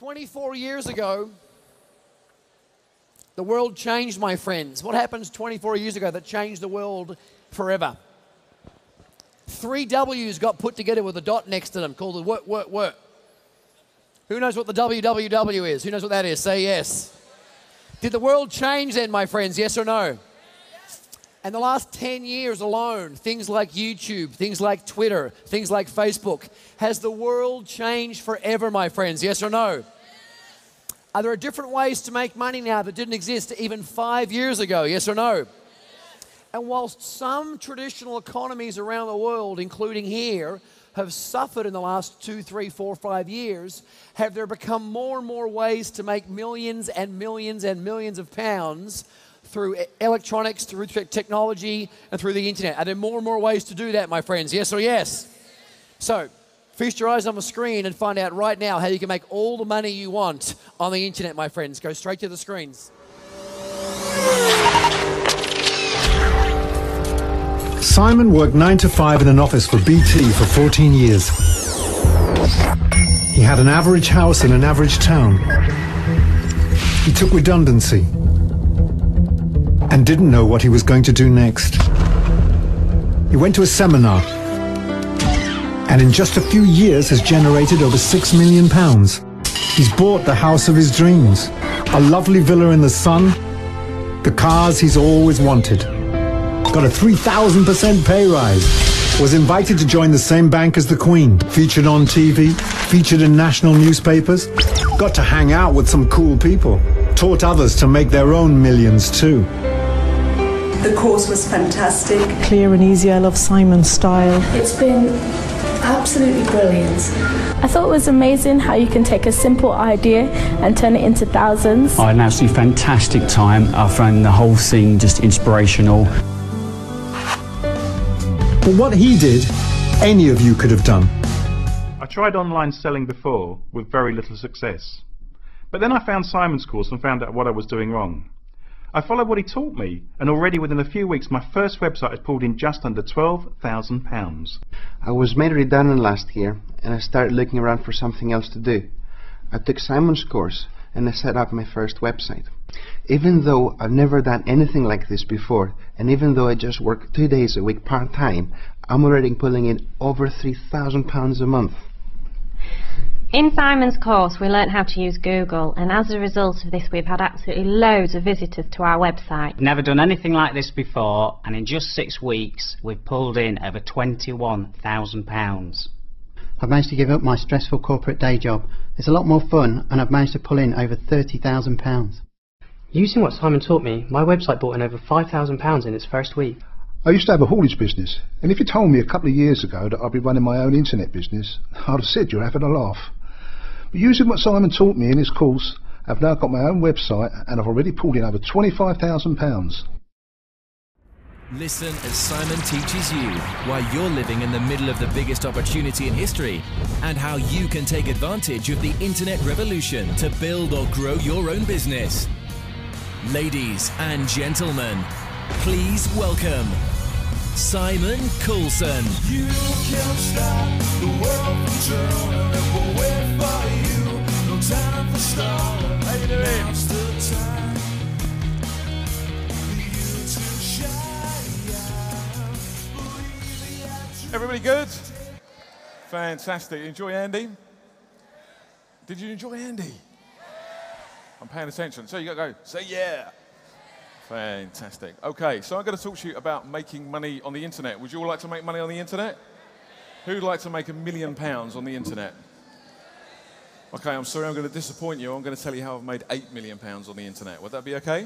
24 years ago, the world changed, my friends. What happens 24 years ago that changed the world forever? 3 W's got put together with a dot next to them called the work, work, work. Who knows what the WWW is? Who knows what that is? Say yes. Did the world change then, my friends? Yes or no? And the last 10 years alone, things like YouTube, things like Twitter, things like Facebook, has the world changed forever, my friends? Yes or no? Are there different ways to make money now that didn't exist even 5 years ago? Yes or no? And whilst some traditional economies around the world, including here, have suffered in the last 2, 3, 4, 5 years, have there become more and more ways to make millions and millions and millions of pounds through electronics, through technology, and through the internet? Are there more and more ways to do that, my friends? Yes or yes? So, feast your eyes on the screen and find out right now how you can make all the money you want on the internet, my friends. Go straight to the screens. Simon worked 9 to 5 in an office for BT for 14 years. He had an average house in an average town. He took redundancy and didn't know what he was going to do next. He went to a seminar and in just a few years has generated over £6 million. He's bought the house of his dreams, a lovely villa in the sun, the cars he's always wanted. Got a 3,000% pay rise. Was invited to join the same bank as the Queen. Featured on TV, featured in national newspapers. Got to hang out with some cool people. Taught others to make their own millions too. The course was fantastic. Clear and easy. I love Simon's style. It's been absolutely brilliant. I thought it was amazing how you can take a simple idea and turn it into thousands. I had an absolutely fantastic time. I found the whole thing just inspirational. But what he did, any of you could have done. I tried online selling before with very little success. But then I found Simon's course and found out what I was doing wrong. I followed what he taught me, and already within a few weeks my first website has pulled in just under £12,000. I was made redundant last year and I started looking around for something else to do. I took Simon's course and I set up my first website. Even though I've never done anything like this before, and even though I just work 2 days a week part-time, I'm already pulling in over £3,000 a month. In Simon's course we learnt how to use Google, and as a result of this we've had absolutely loads of visitors to our website. Never done anything like this before, and in just 6 weeks we've pulled in over £21,000. I've managed to give up my stressful corporate day job. It's a lot more fun, and I've managed to pull in over £30,000. Using what Simon taught me, my website brought in over £5,000 in its first week. I used to have a haulage business, and if you told me a couple of years ago that I'd be running my own internet business, I'd have said you're having a laugh. But using what Simon taught me in his course, I've now got my own website and I've already pulled in over £25,000. Listen as Simon teaches you why you're living in the middle of the biggest opportunity in history and how you can take advantage of the internet revolution to build or grow your own business. Ladies and gentlemen, please welcome Simon Coulson. You can't stop the world from turning. It will wait for you. No time for stalling. How you doing? Now's the time for you to shine. Everybody good? Fantastic. Enjoy Andy? Did you enjoy Andy? I'm paying attention. So you got to go, say yeah. Fantastic. Okay, so I'm going to talk to you about making money on the internet. Would you all like to make money on the internet? Who'd like to make £1 million on the internet? Okay, I'm sorry I'm going to disappoint you. I'm going to tell you how I've made £8 million on the internet. Would that be okay?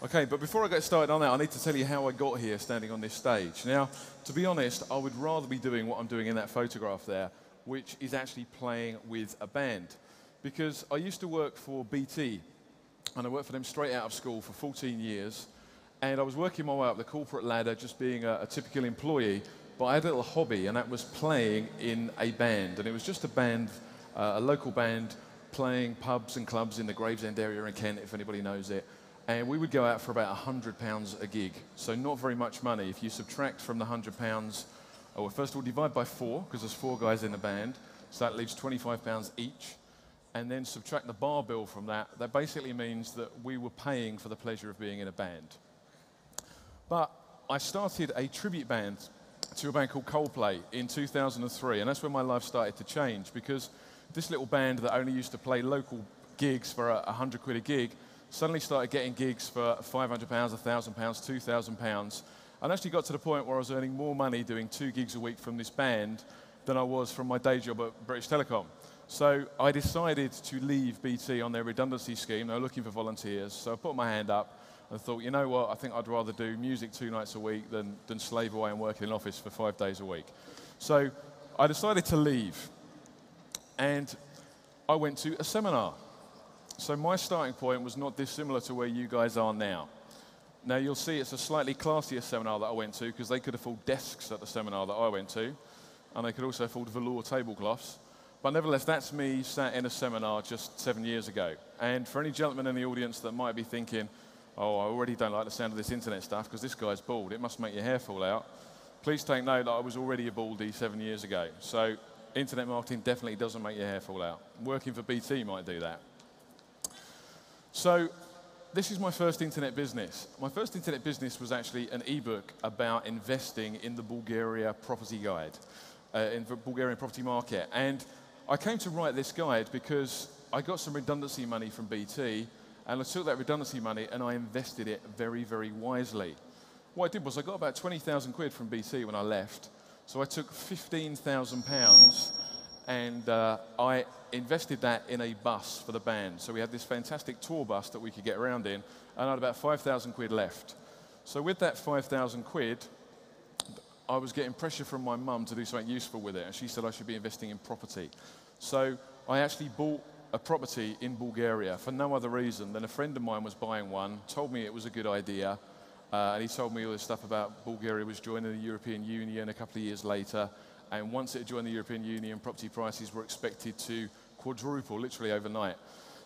Okay, but before I get started on that, I need to tell you how I got here standing on this stage. Now, to be honest, I would rather be doing what I'm doing in that photograph there, which is actually playing with a band. Because I used to work for BT, and I worked for them straight out of school for 14 years, and I was working my way up the corporate ladder, just being a typical employee, but I had a little hobby, and that was playing in a band. And it was just a band, a local band, playing pubs and clubs in the Gravesend area in Kent, if anybody knows it. And we would go out for about £100 a gig, so not very much money. If you subtract from the £100, well, first of all, divide by 4, because there's 4 guys in the band, so that leaves £25 each. and then subtract the bar bill from that, that basically means that we were paying for the pleasure of being in a band. But I started a tribute band to a band called Coldplay in 2003, and that's when my life started to change, because this little band that only used to play local gigs for £100 a gig suddenly started getting gigs for £500, £1,000, £2,000, and actually got to the point where I was earning more money doing 2 gigs a week from this band than I was from my day job at British Telecom. So I decided to leave BT on their redundancy scheme. They were looking for volunteers, so I put my hand up and thought, you know what, I think I'd rather do music 2 nights a week than slave away and work in an office for 5 days a week. So I decided to leave, and I went to a seminar. So my starting point was not dissimilar to where you guys are now. Now you'll see it's a slightly classier seminar that I went to, because they could afford desks at the seminar that I went to, and they could also afford velour tablecloths. But nevertheless, that's me sat in a seminar just 7 years ago. And for any gentlemen in the audience that might be thinking, oh, I already don't like the sound of this internet stuff because this guy's bald, it must make your hair fall out, please take note that I was already a baldy 7 years ago. So internet marketing definitely doesn't make your hair fall out. Working for BT might do that. So this is my first internet business. My first internet business was actually an ebook about investing in the Bulgaria property guide, in the Bulgarian property market. And I came to write this guide because I got some redundancy money from BT, and I took that redundancy money and I invested it very, very wisely. What I did was I got about 20,000 quid from BT when I left. So I took £15,000 and I invested that in a bus for the band. So we had this fantastic tour bus that we could get around in, and I had about 5,000 quid left. So with that 5,000 quid, I was getting pressure from my mum to do something useful with it, and she said I should be investing in property. So I actually bought a property in Bulgaria for no other reason than a friend of mine was buying one, told me it was a good idea, and he told me all this stuff about Bulgaria was joining the European Union a couple of years later, and once it joined the European Union, property prices were expected to quadruple, literally overnight.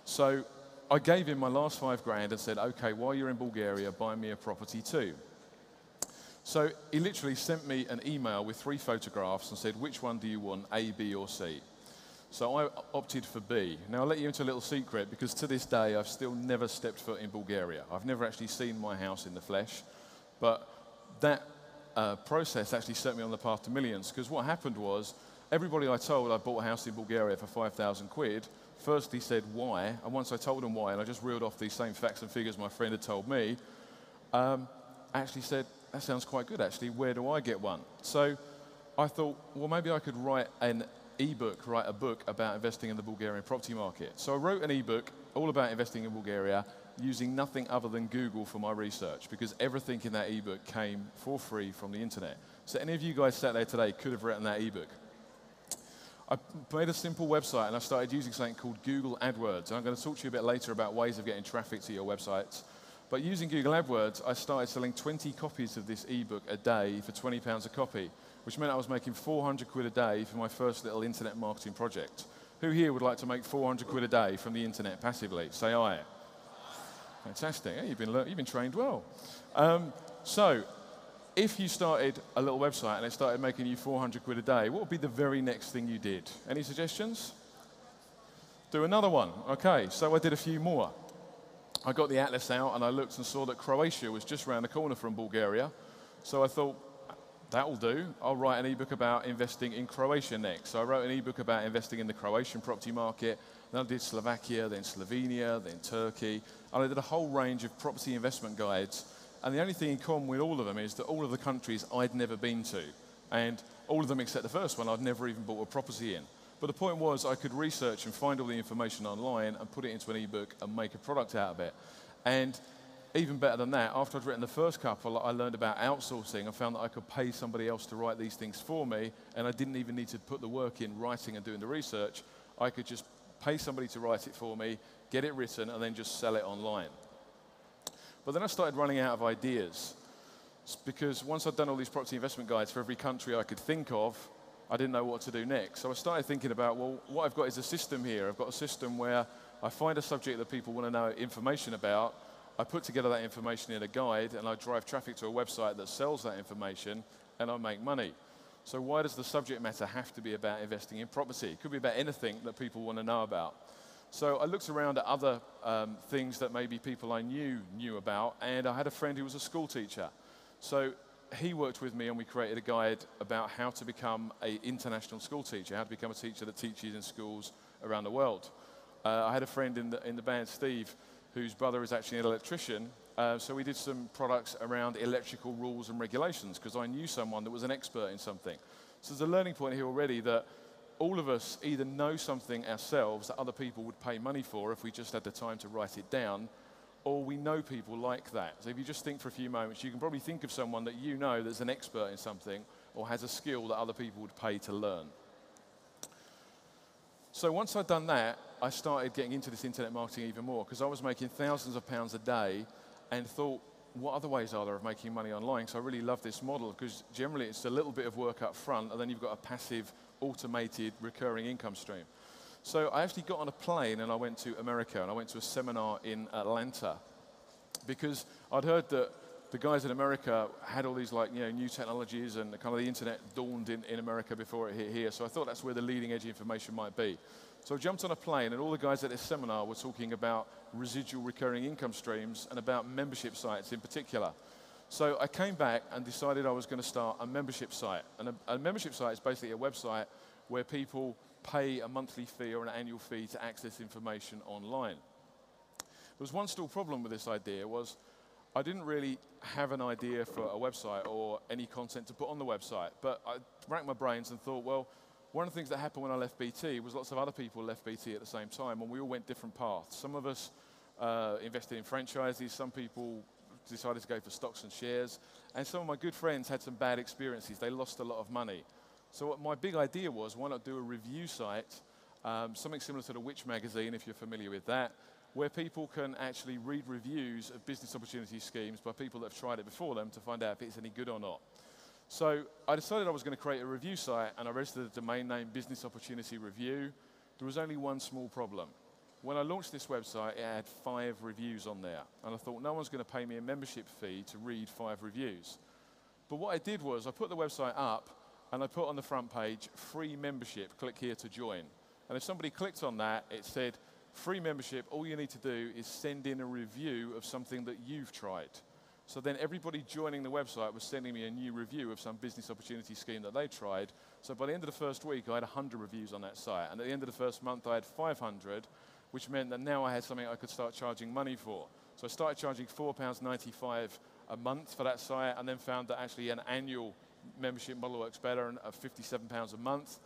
So I gave him my last £5,000 and said, okay, while you're in Bulgaria, buy me a property too. So he literally sent me an email with 3 photographs and said, which one do you want, A, B, or C? So I opted for B. Now I'll let you into a little secret, because to this day I've still never stepped foot in Bulgaria. I've never actually seen my house in the flesh, but that process actually set me on the path to millions, because what happened was, everybody I told I bought a house in Bulgaria for 5,000 quid, firstly said why, and once I told them why, and I just reeled off these same facts and figures my friend had told me, actually said, that sounds quite good actually, where do I get one? So I thought, well, maybe I could write an ebook, write a book about investing in the Bulgarian property market. So I wrote an ebook all about investing in Bulgaria using nothing other than Google for my research, because everything in that ebook came for free from the internet. So any of you guys sat there today could have written that ebook. I made a simple website and I started using something called Google AdWords. And I'm going to talk to you a bit later about ways of getting traffic to your websites. But using Google AdWords, I started selling 20 copies of this ebook a day for £20 a copy, which meant I was making 400 quid a day for my first little internet marketing project. Who here would like to make 400 quid a day from the internet passively? Say aye. Fantastic. Yeah, you've been trained well. So if you started a little website and it started making you 400 quid a day, what would be the very next thing you did? Any suggestions? Do another one. Okay, so I did a few more. I got the atlas out and I looked and saw that Croatia was just around the corner from Bulgaria. So I thought, that'll do. I'll write an ebook about investing in Croatia next. So I wrote an ebook about investing in the Croatian property market. Then I did Slovakia, then Slovenia, then Turkey. And I did a whole range of property investment guides. And the only thing in common with all of them is that all of the countries I'd never been to. And all of them except the first one I'd never even bought a property in. But the point was I could research and find all the information online and put it into an ebook and make a product out of it. And even better than that, after I'd written the first couple, I learned about outsourcing. I found that I could pay somebody else to write these things for me, and I didn't even need to put the work in writing and doing the research. I could just pay somebody to write it for me, get it written, and then just sell it online. But then I started running out of ideas, because once I'd done all these property investment guides for every country I could think of, I didn't know what to do next. So I started thinking about, well, what I've got is a system here. I've got a system where I find a subject that people want to know information about, I put together that information in a guide, and I drive traffic to a website that sells that information, and I make money. So why does the subject matter have to be about investing in property? It could be about anything that people want to know about. So I looked around at other things that maybe people I knew about, and I had a friend who was a school teacher. So he worked with me and we created a guide about how to become an international school teacher, how to become a teacher that teaches in schools around the world. I had a friend in the band, Steve, whose brother is actually an electrician. So we did some products around electrical rules and regulations because I knew someone that was an expert in something. So there's a learning point here already that all of us either know something ourselves that other people would pay money for if we just had the time to write it down, or we know people like that. So if you just think for a few moments, you can probably think of someone that you know that's an expert in something or has a skill that other people would pay to learn. So once I'd done that, I started getting into this internet marketing even more because I was making thousands of pounds a day and thought, what other ways are there of making money online? So I really love this model because generally it's a little bit of work up front and then you've got a passive, automated, recurring income stream. So I actually got on a plane and I went to America and I went to a seminar in Atlanta because I'd heard that the guys in America had all these new technologies and kind of the internet dawned in America before it hit here. So I thought that's where the leading edge information might be. So I jumped on a plane and all the guys at this seminar were talking about residual recurring income streams and about membership sites in particular. So I came back and decided I was going to start a membership site. And a membership site is basically a website where people pay a monthly fee or an annual fee to access information online. There was one still problem with this idea was I didn't really have an idea for a website or any content to put on the website, but I racked my brains and thought, well, one of the things that happened when I left BT was lots of other people left BT at the same time, and we all went different paths. Some of us invested in franchises, some people decided to go for stocks and shares, and some of my good friends had some bad experiences. They lost a lot of money. So what my big idea was, why not do a review site, something similar to the Witch magazine, if you're familiar with that, where people can actually read reviews of business opportunity schemes by people that have tried it before them to find out if it's any good or not. So I decided I was going to create a review site and I registered the domain name Business Opportunity Review. There was only one small problem. When I launched this website, it had 5 reviews on there. And I thought, no one's going to pay me a membership fee to read 5 reviews. But what I did was I put the website up and I put on the front page, free membership, click here to join. And if somebody clicked on that, it said, free membership, all you need to do is send in a review of something that you've tried. So then everybody joining the website was sending me a new review of some business opportunity scheme that they tried. So by the end of the first week, I had 100 reviews on that site. And at the end of the first month, I had 500, which meant that now I had something I could start charging money for. So I started charging £4.95 a month for that site and then found that actually an annual membership model works better and £57 a month.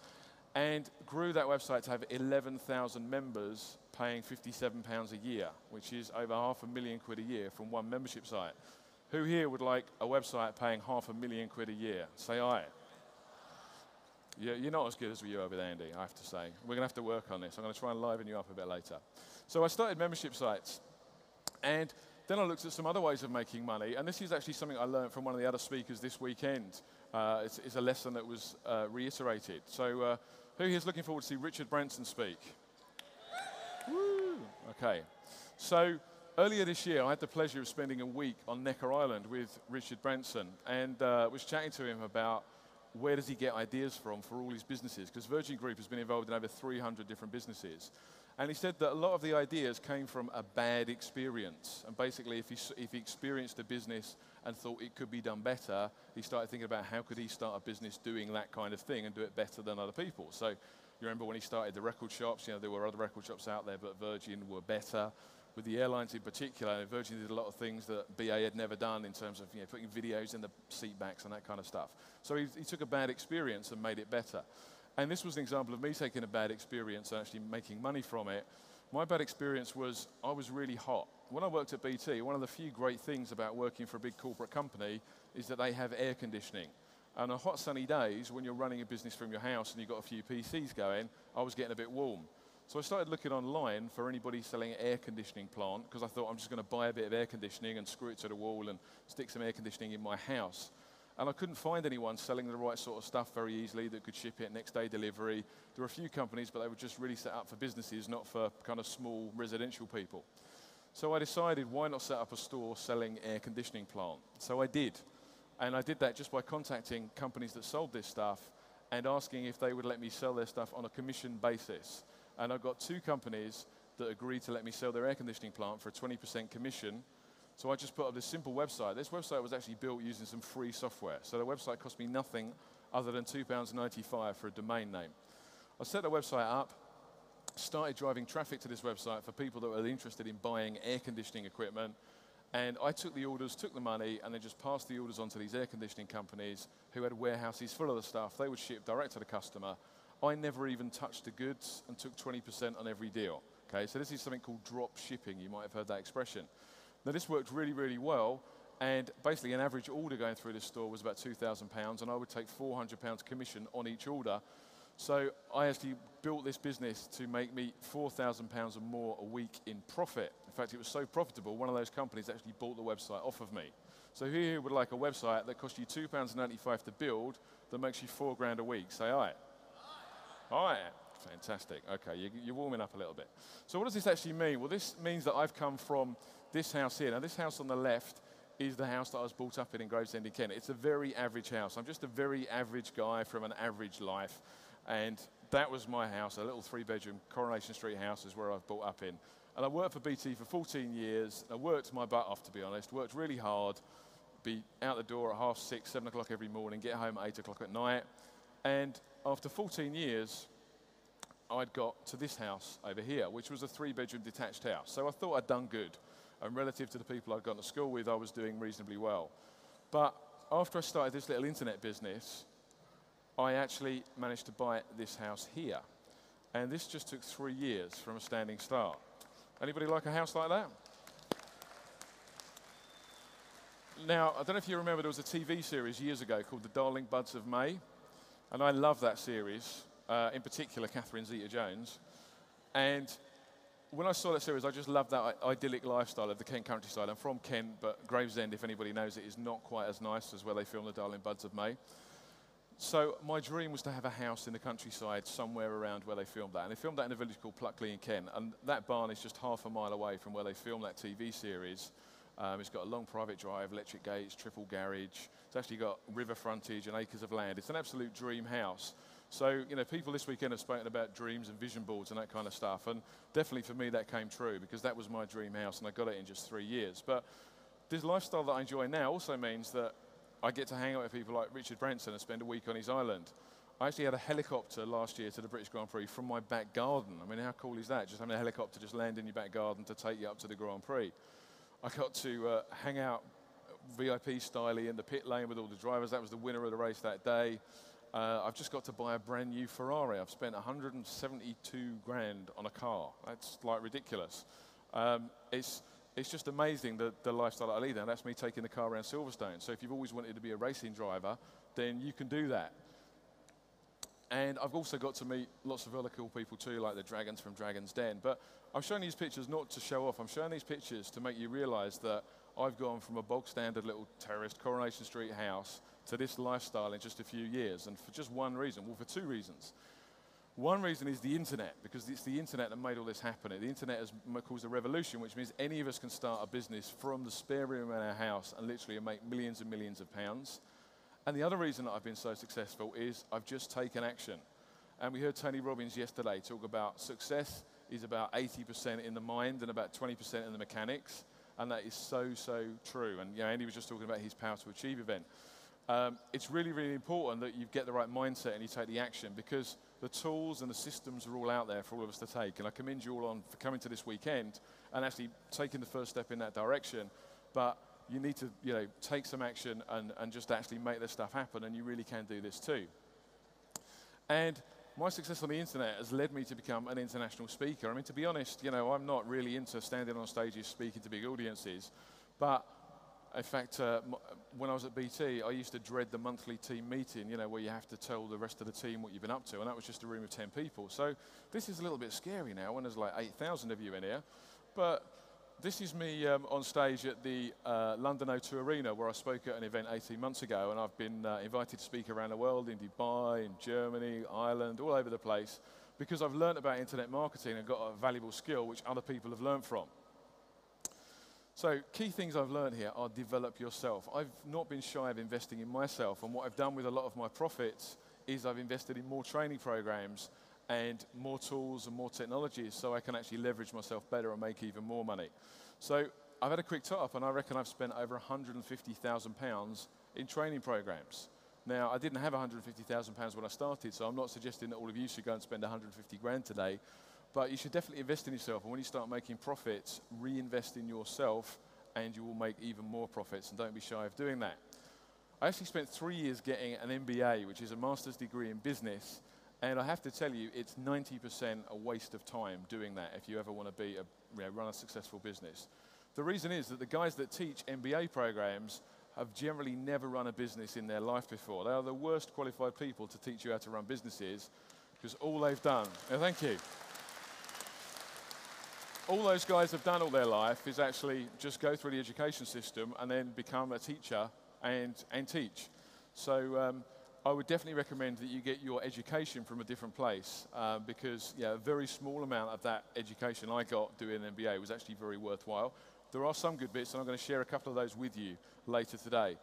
And grew that website to have 11,000 members paying £57 a year, which is over £500,000 a year from one membership site. Who here would like a website paying £500,000 a year? Say aye. Yeah, you're not as good as you are with Andy, I have to say. We're going to have to work on this. I'm going to try and liven you up a bit later. So I started membership sites. And then I looked at some other ways of making money. And this is actually something I learned from one of the other speakers this weekend. It's a lesson that was reiterated. So who here is looking forward to see Richard Branson speak? Woo! Okay. So earlier this year, I had the pleasure of spending a week on Necker Island with Richard Branson and was chatting to him about where does he get ideas from for all his businesses, because Virgin Group has been involved in over 300 different businesses. And he said that a lot of the ideas came from a bad experience. And basically, if he experienced a business and thought it could be done better, he started thinking about how could he start a business doing that kind of thing and do it better than other people. So you remember when he started the record shops, there were other record shops out there, but Virgin were better. With the airlines in particular, Virgin did a lot of things that BA had never done in terms of putting videos in the seat backs and that kind of stuff. So he took a bad experience and made it better. And this was an example of me taking a bad experience and actually making money from it. My bad experience was I was really hot. When I worked at BT, one of the few great things about working for a big corporate company is that they have air conditioning. And on hot sunny days, when you're running a business from your house and you've got a few PCs going, I was getting a bit warm. So I started looking online for anybody selling an air conditioning plant because I thought I'm just going to buy a bit of air conditioning and screw it to the wall and stick some air conditioning in my house. And I couldn't find anyone selling the right sort of stuff very easily that could ship it next day delivery. There were a few companies, but they were just really set up for businesses, not for kind of small residential people. So I decided, why not set up a store selling air conditioning plant? So I did. And I did that just by contacting companies that sold this stuff and asking if they would let me sell their stuff on a commission basis. And I got 2 companies that agreed to let me sell their air conditioning plant for a 20% commission. So I just put up this simple website. This website was actually built using some free software. So the website cost me nothing other than £2.95 for a domain name. I set the website up, started driving traffic to this website for people that were interested in buying air conditioning equipment, and I took the orders, took the money, and then just passed the orders on to these air conditioning companies who had warehouses full of the stuff. They would ship direct to the customer. I never even touched the goods and took 20% on every deal. Okay, so this is something called drop shipping. You might have heard that expression. Now this worked really, really well, and basically an average order going through this store was about £2,000, and I would take £400 commission on each order. So I actually built this business to make me £4,000 or more a week in profit. In fact, it was so profitable, one of those companies actually bought the website off of me. So who here would like a website that costs you £2.95 to build that makes you £4 grand a week? Say aye. Aye. Fantastic. Okay, you're warming up a little bit. So what does this actually mean? Well, this means that I've come from this house here. Now, this house on the left is the house that I was brought up in Gravesend in Kent. It's a very average house. I'm just a very average guy from an average life. And that was my house, a little 3-bedroom Coronation Street house is where I've brought up in. And I worked for BT for 14 years. I worked my butt off, to be honest, worked really hard, be out the door at 6:30, 7 o'clock every morning, get home at 8 o'clock at night. And after 14 years, I'd got to this house over here, which was a 3-bedroom detached house. So I thought I'd done good. And relative to the people I'd gone to school with, I was doing reasonably well. But after I started this little internet business, I actually managed to buy this house here. And this just took 3 years from a standing start. Anybody like a house like that? Now, I don't know if you remember, there was a TV series years ago called The Darling Buds of May. And I love that series, in particular Catherine Zeta-Jones. And when I saw that series, I just loved that idyllic lifestyle of the Kent countryside. I'm from Kent, but Gravesend, if anybody knows it, is not quite as nice as where they filmed The Darling Buds of May. So my dream was to have a house in the countryside somewhere around where they filmed that. And they filmed that in a village called Pluckley in Kent. And that barn is just half a mile away from where they filmed that TV series. It's got a long private drive, electric gates, triple garage. It's actually got river frontage and acres of land. It's an absolute dream house. So, you know, people this weekend have spoken about dreams and vision boards and that kind of stuff. And definitely for me that came true because that was my dream house and I got it in just 3 years. But this lifestyle that I enjoy now also means that I get to hang out with people like Richard Branson and spend a week on his island. I actually had a helicopter last year to the British Grand Prix from my back garden. I mean, how cool is that? Just having a helicopter just land in your back garden to take you up to the Grand Prix. I got to hang out VIP style in the pit lane with all the drivers. That was the winner of the race that day. I've just got to buy a brand new Ferrari. I've spent 172 grand on a car. That's like ridiculous. It's just amazing the lifestyle that I lead. And that's me taking the car around Silverstone. So if you've always wanted to be a racing driver, then you can do that. And I've also got to meet lots of other cool people too, like the Dragons from Dragon's Den. But I'm showing these pictures not to show off. I'm showing these pictures to make you realise that I've gone from a bog standard little terraced Coronation Street house to this lifestyle in just a few years. And for just one reason, well, for 2 reasons. One reason is the internet, because it's the internet that made all this happen. The internet has caused a revolution, which means any of us can start a business from the spare room in our house and literally make millions and millions of pounds. And the other reason that I've been so successful is I've just taken action. And we heard Tony Robbins yesterday talk about success is about 80% in the mind and about 20% in the mechanics. And that is so, so true. And you know, Andy was just talking about his Power to Achieve event. It's really, really important that you get the right mindset and you take the action because the tools and the systems are all out there for all of us to take. And I commend you all on for coming to this weekend and actually taking the first step in that direction. But you need to, you know, take some action and just actually make this stuff happen, and you really can do this too. And my success on the internet has led me to become an international speaker. I mean, to be honest, you know, I'm not really into standing on stages speaking to big audiences, but in fact, when I was at BT, I used to dread the monthly team meeting, you know, where you have to tell the rest of the team what you've been up to, and that was just a room of 10 people. So this is a little bit scary now when there's like 8,000 of you in here, but this is me on stage at the London O2 Arena where I spoke at an event 18 months ago, and I've been invited to speak around the world, in Dubai, in Germany, Ireland, all over the place, because I've learned about internet marketing and got a valuable skill which other people have learned from. So key things I've learned here are develop yourself. I've not been shy of investing in myself, and what I've done with a lot of my profits is I've invested in more training programs and more tools and more technologies so I can actually leverage myself better and make even more money. So I've had a quick top, and I reckon I've spent over £150,000 in training programs. Now, I didn't have £150,000 when I started, so I'm not suggesting that all of you should go and spend 150 grand today, but you should definitely invest in yourself, and when you start making profits, reinvest in yourself, and you will make even more profits, and don't be shy of doing that. I actually spent 3 years getting an MBA, which is a master's degree in business, and I have to tell you, it's 90% a waste of time doing that if you ever want to be run a successful business. The reason is that the guys that teach MBA programs have generally never run a business in their life before. They are the worst qualified people to teach you how to run businesses, because all they've done, thank you, all those guys have done all their life is actually just go through the education system and then become a teacher and teach. So I would definitely recommend that you get your education from a different place, because a very small amount of that education I got doing an MBA was actually very worthwhile. There are some good bits, and I'm going to share a couple of those with you later today.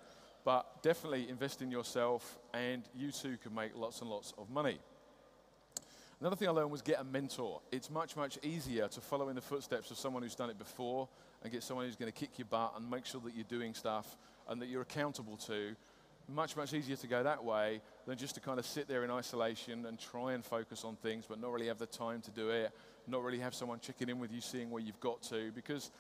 But definitely invest in yourself, and you too can make lots and lots of money. Another thing I learned was get a mentor. It's much, much easier to follow in the footsteps of someone who's done it before and get someone who's going to kick your butt and make sure that you're doing stuff and that you're accountable to. Much, much easier to go that way than just to kind of sit there in isolation and try and focus on things but not really have the time to do it, not really have someone checking in with you, seeing where you've got to, because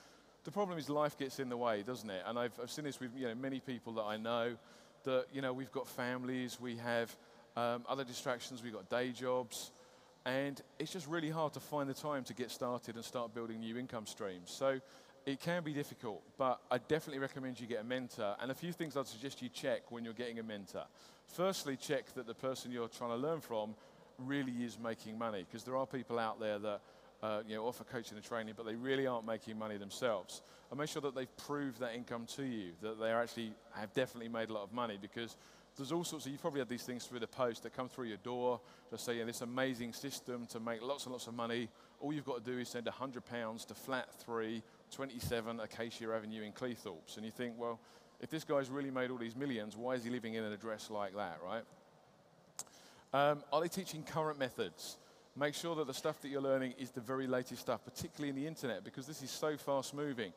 the problem is life gets in the way, doesn't it? And I've seen this with many people that I know, that we've got families, we have other distractions, we've got day jobs, and it's just really hard to find the time to get started and start building new income streams. So it can be difficult, but I definitely recommend you get a mentor. And a few things I'd suggest you check when you're getting a mentor. Firstly, check that the person you're trying to learn from really is making money, because there are people out there that offer coaching and training, but they really aren't making money themselves. And make sure that they've proved that income to you, that they actually have definitely made a lot of money, because there's all sorts of, you've probably had these things through the post that come through your door, just say, this amazing system to make lots and lots of money. All you've got to do is send £100 to flat 3, 27 Acacia Avenue in Cleethorpes. And you think, well, if this guy's really made all these millions, why is he living in an address like that, right? Are they teaching current methods? Make sure that the stuff that you're learning is the very latest stuff, particularly in the internet, because this is so fast moving.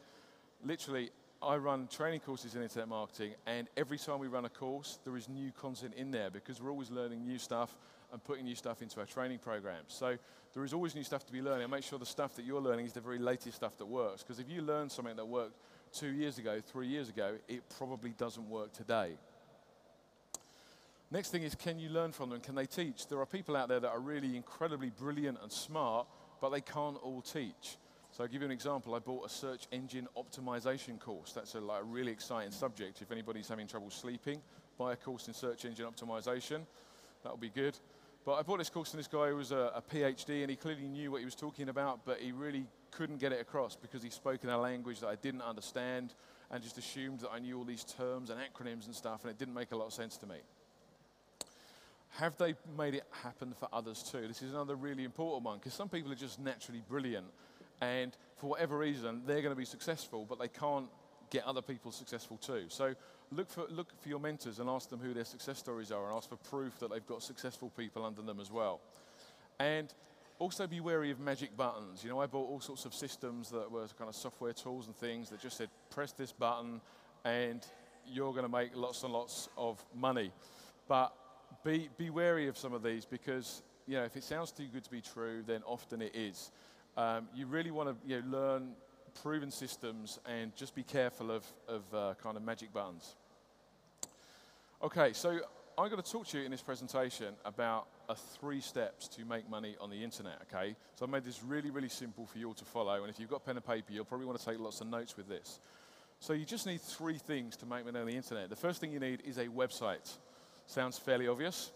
Literally, I run training courses in internet marketing, and every time we run a course, there is new content in there, because we're always learning new stuff and putting new stuff into our training programs. So there is always new stuff to be learning, and make sure the stuff that you're learning is the very latest stuff that works, because if you learn something that worked 2 years ago, 3 years ago, it probably doesn't work today. Next thing is, can you learn from them? Can they teach? There are people out there that are really incredibly brilliant and smart, but they can't all teach. So I'll give you an example. I bought a search engine optimization course. That's a really exciting subject. If anybody's having trouble sleeping, buy a course in search engine optimization. That'll be good. But I bought this course from this guy who was a PhD, and he clearly knew what he was talking about, but he really couldn't get it across because he spoke in a language that I didn't understand and just assumed that I knew all these terms and acronyms and stuff, and it didn't make a lot of sense to me. Have they made it happen for others too? This is another really important one, because some people are just naturally brilliant, and for whatever reason, they're going to be successful, but they can't get other people successful too. So look for your mentors and ask them who their success stories are, and ask for proof that they've got successful people under them as well. And also be wary of magic buttons. I bought all sorts of systems that were kind of software tools and things that just said, press this button and you're going to make lots and lots of money. But be wary of some of these, because if it sounds too good to be true, then often it is. You really want to learn proven systems and just be careful of kind of magic buttons. Okay, so I'm going to talk to you in this presentation about 3 steps to make money on the internet, okay? So I've made this really, really simple for you all to follow, and if you've got pen and paper, you'll probably want to take lots of notes with this. So you just need 3 things to make money on the internet. The first thing you need is a website. Sounds fairly obvious.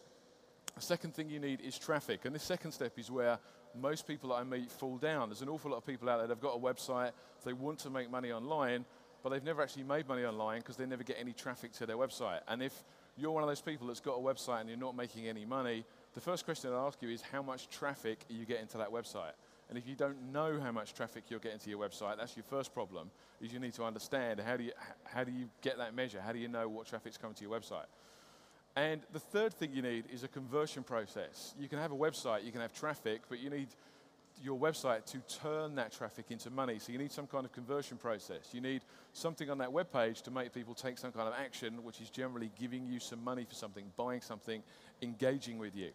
The second thing you need is traffic, and this second step is where most people that I meet fall down. There's an awful lot of people out there that have got a website, they want to make money online, but they've never actually made money online because they never get any traffic to their website. And if you're one of those people that's got a website and you're not making any money, the first question I'll ask you is, how much traffic are you getting to that website? And if you don't know how much traffic you're getting to your website, that's your first problem, is you need to understand how do you get that measure? How do you know what traffic's coming to your website? And the third thing you need is a conversion process. You can have a website, you can have traffic, but you need your website to turn that traffic into money. So you need some kind of conversion process. You need something on that web page to make people take some kind of action, which is generally giving you some money for something, buying something, engaging with you.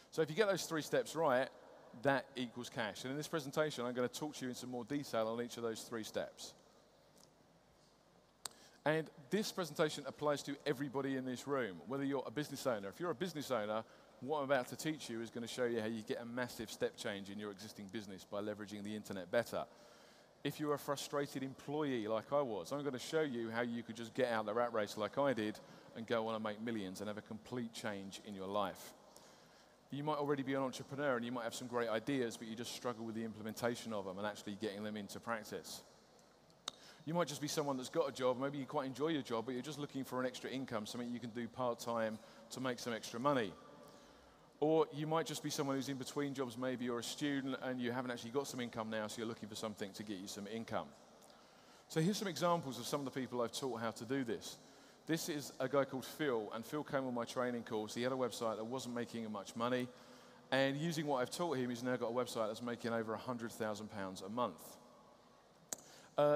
So if you get those 3 steps right, that equals cash. And in this presentation, I'm going to talk to you in some more detail on each of those 3 steps. And this presentation applies to everybody in this room, whether you're a business owner. If you're a business owner, what I'm about to teach you is going to show you how you get a massive step change in your existing business by leveraging the internet better. If you're a frustrated employee like I was, I'm going to show you how you could just get out the rat race like I did and go on and make millions and have a complete change in your life. You might already be an entrepreneur and you might have some great ideas, but you just struggle with the implementation of them and actually getting them into practice. You might just be someone that's got a job, maybe you quite enjoy your job, but you're just looking for an extra income, something you can do part-time to make some extra money. Or you might just be someone who's in between jobs, maybe you're a student and you haven't actually got some income now, so you're looking for something to get you some income. So here's some examples of some of the people I've taught how to do this. This is a guy called Phil, and Phil came on my training course. He had a website that wasn't making him much money, and using what I've taught him, he's now got a website that's making over £100,000 a month.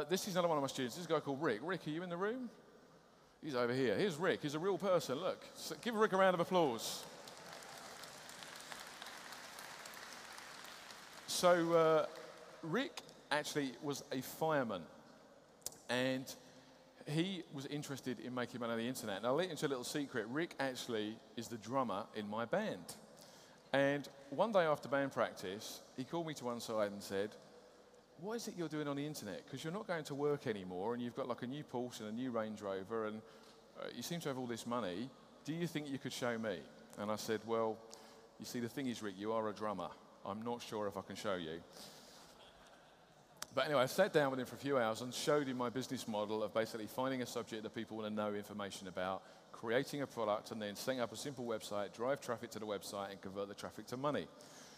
This is another one of my students. This is a guy called Rick. Rick, are you in the room? He's over here. Here's Rick. He's a real person. Look, so give Rick a round of applause. So Rick actually was a fireman, and he was interested in making money on the internet. Now, I'll let you into a little secret. Rick actually is the drummer in my band. And one day after band practice, he called me to one side and said, what is it you're doing on the internet? Because you're not going to work anymore, and you've got like a new Porsche and a new Range Rover, and you seem to have all this money. Do you think you could show me? And I said, well, you see, the thing is, Rick, you are a drummer. I'm not sure if I can show you. But anyway, I sat down with him for a few hours and showed him my business model of basically finding a subject that people want to know information about, creating a product, and then setting up a simple website, drive traffic to the website, and convert the traffic to money.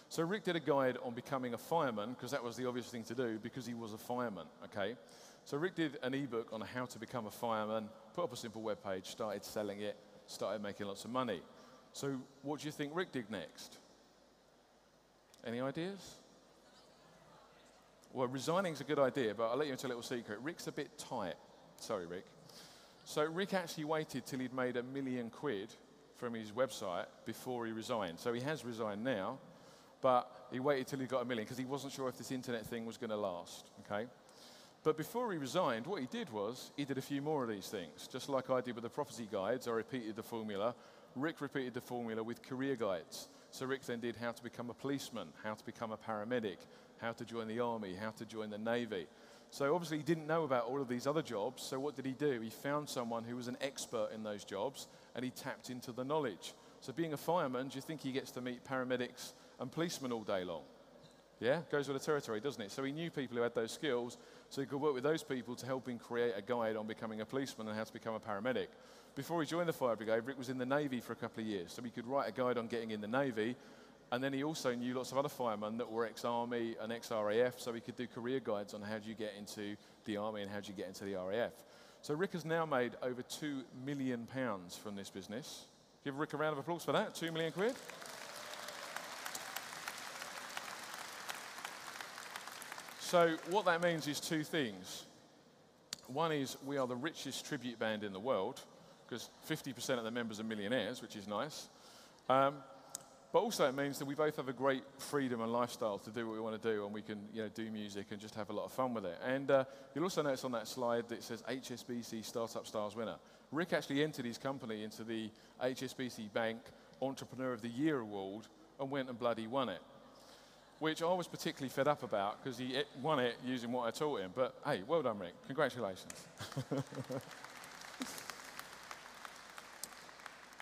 So Rick did a guide on becoming a fireman, because that was the obvious thing to do, because he was a fireman, okay? So Rick did an ebook on how to become a fireman, put up a simple web page, started selling it, started making lots of money. So what do you think Rick did next? Any ideas? Well, resigning is a good idea, but I'll let you into a little secret. Rick's a bit tight. Sorry, Rick. So Rick actually waited till he'd made £1 million from his website before he resigned. So he has resigned now, but he waited till he got $1 million because he wasn't sure if this internet thing was going to last, okay? But before he resigned, what he did was he did a few more of these things. Just like I did with the prophecy guides, I repeated the formula. Rick repeated the formula with career guides. So Rick then did how to become a policeman, how to become a paramedic, how to join the army, how to join the Navy. So obviously he didn't know about all of these other jobs, so what did he do? He found someone who was an expert in those jobs, and he tapped into the knowledge. So being a fireman, do you think he gets to meet paramedics and policemen all day long? Yeah, goes with the territory, doesn't it? So he knew people who had those skills, so he could work with those people to help him create a guide on becoming a policeman and how to become a paramedic. Before he joined the fire brigade, Rick was in the Navy for a couple of years, so he could write a guide on getting in the Navy, and then he also knew lots of other firemen that were ex-Army and ex-RAF, so he could do career guides on how do you get into the Army and how do you get into the RAF. So Rick has now made over £2 million from this business. Give Rick a round of applause for that, £2 million. So what that means is two things. One is we are the richest tribute band in the world, because 50% of the members are millionaires, which is nice. But also it means that we both have a great freedom and lifestyle to do what we want to do, and we can do music and just have a lot of fun with it. And you'll also notice on that slide that it says HSBC Startup Stars winner. Rick actually entered his company into the HSBC Bank Entrepreneur of the Year award and went and bloody won it, which I was particularly fed up about because he won it using what I taught him. But hey, well done, Rick. Congratulations.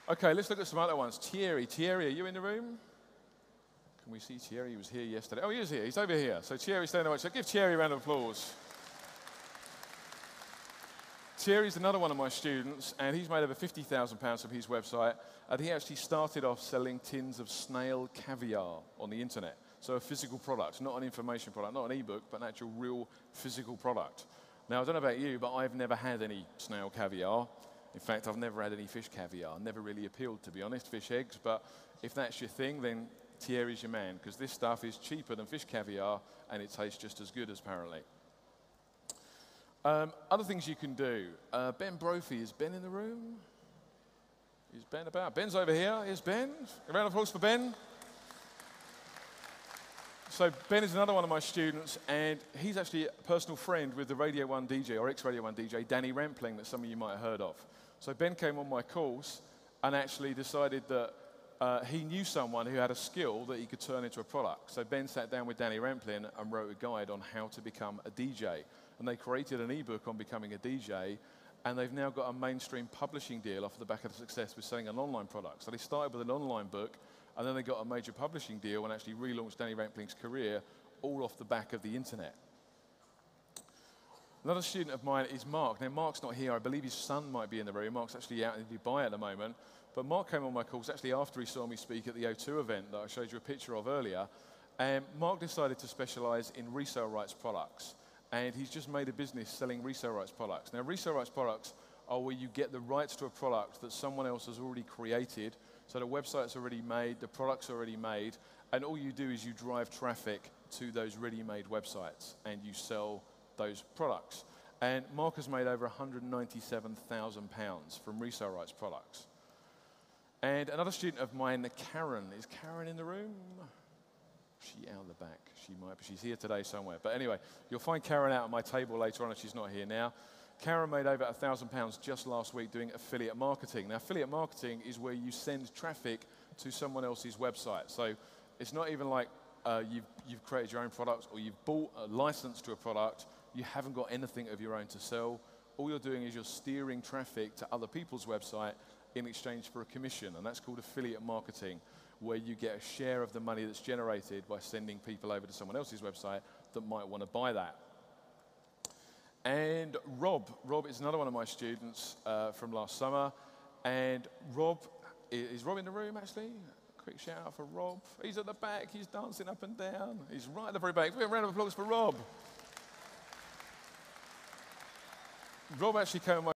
Okay, let's look at some other ones. Thierry, are you in the room? Can we see Thierry? He was here yesterday. Oh, he is here. He's over here. So Thierry's standing away. So give Thierry a round of applause. Thierry's another one of my students, and he's made over £50,000 from his website, and he actually started off selling tins of snail caviar on the internet. So a physical product, not an information product, not an ebook, but an actual real physical product. Now, I don't know about you, but I've never had any snail caviar. In fact, I've never had any fish caviar. Never really appealed, to be honest, fish eggs. But if that's your thing, then Thierry's your man, because this stuff is cheaper than fish caviar, and it tastes just as good, apparently. Other things you can do. Ben Brophy, is Ben in the room? Is Ben about? Ben's over here. Here's Ben. A round of applause for Ben. So Ben is another one of my students, and he's actually a personal friend with the Radio 1 DJ, or ex-Radio 1 DJ, Danny Rampling, that some of you might have heard of. So Ben came on my course and actually decided that he knew someone who had a skill that he could turn into a product. So Ben sat down with Danny Rampling and wrote a guide on how to become a DJ. And they created an ebook on becoming a DJ, and they've now got a mainstream publishing deal off the back of the success with selling an online product. So they started with an online book, and then they got a major publishing deal and actually relaunched Danny Rampling's career, all off the back of the internet. Another student of mine is Mark. Now, Mark's not here. I believe his son might be in the room. Mark's actually out in Dubai at the moment. But Mark came on my course actually after he saw me speak at the O2 event that I showed you a picture of earlier. And Mark decided to specialize in resale rights products. And he's just made a business selling resale rights products. Now, resale rights products are where you get the rights to a product that someone else has already created. So the website's already made, the product's already made, and all you do is you drive traffic to those ready-made websites and you sell those products. And Mark has made over £197,000 from resale rights products. And another student of mine, Karen. Is Karen in the room? She out the back. She might be. She's here today somewhere. But anyway, you'll find Karen out at my table later on if she's not here now. Karen made over £1,000 just last week doing affiliate marketing. Now, affiliate marketing is where you send traffic to someone else's website. So it's not even like you've created your own product or you've bought a license to a product. You haven't got anything of your own to sell. All you're doing is you're steering traffic to other people's website in exchange for a commission, and that's called affiliate marketing, where you get a share of the money that's generated by sending people over to someone else's website that might want to buy that. And Rob is another one of my students from last summer, and Rob, is Rob in the room actually? Quick shout out for Rob. He's at the back, he's dancing up and down. He's right at the very back. Give me a round of applause for Rob. Rob actually came on my